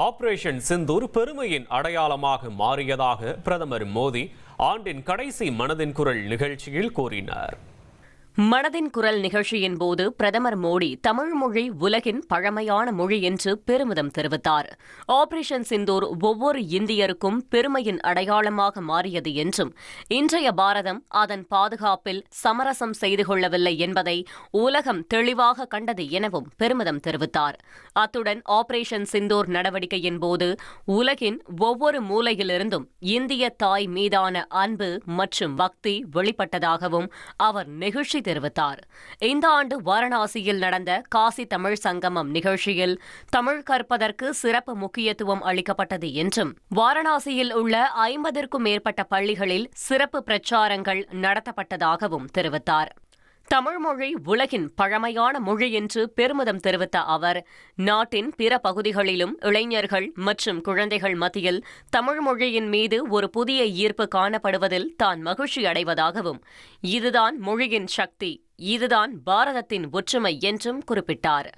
Operation Sindoor பெருமையின் அடையாளமாக மாறியதாக பிரதமர் மோடி ஆண்டின் கடைசி மனதின் குரல் நிகழ்ச்சியில் கூறினார். மனதின் குரல் நிகழ்ச்சியின் போது பிரதமர் மோடி தமிழ் மொழி உலகின் பழமையான மொழி என்று பெருமிதம் தெரிவித்தார். ஆபரேஷன் சிந்தூர் ஒவ்வொரு இந்தியருக்கும் பெருமையின் அடையாளமாக மாறியது என்றும், இன்றைய பாரதம் அதன் பாதுகாப்பில் சமரசம் செய்து கொள்ளவில்லை என்பதை உலகம் தெளிவாக கண்டது எனவும் பெருமிதம் தெரிவித்தார். அத்துடன் ஆபரேஷன் சிந்தூர் நடவடிக்கையின் போது உலகின் ஒவ்வொரு மூலையிலிருந்தும் இந்திய தாய் மீதான அன்பு மற்றும் பக்தி வெளிப்பட்டதாகவும் அவர் நெகிழ்ச்சி தெரிவித்தார். இந்த ஆண்டு வாரணாசியில் நடந்த காசி தமிழ் சங்கமம் நிகழ்ச்சியில் தமிழ் கற்பதற்கு சிறப்பு முக்கியத்துவம் அளிக்கப்பட்டது என்றும், வாரணாசியில் உள்ள 50க்கும் மேற்பட்ட பள்ளிகளில் சிறப்பு பிரச்சாரங்கள் நடத்தப்பட்டதாகவும் தெரிவித்தார். தமிழ்மொழி உலகின் பழமையான மொழி என்று பெருமிதம் தெரிவித்த அவர், நாட்டின் பிற பகுதிகளிலும் இளைஞர்கள் மற்றும் குழந்தைகள் மத்தியில் தமிழ் மொழியின் மீது ஒரு புதிய ஈர்ப்பு காணப்படுவதில் தான் மகிழ்ச்சி அடைவதாகவும், இதுதான் மொழியின் சக்தி, இதுதான் பாரதத்தின் ஒற்றுமை என்றும் குறிப்பிட்டார்.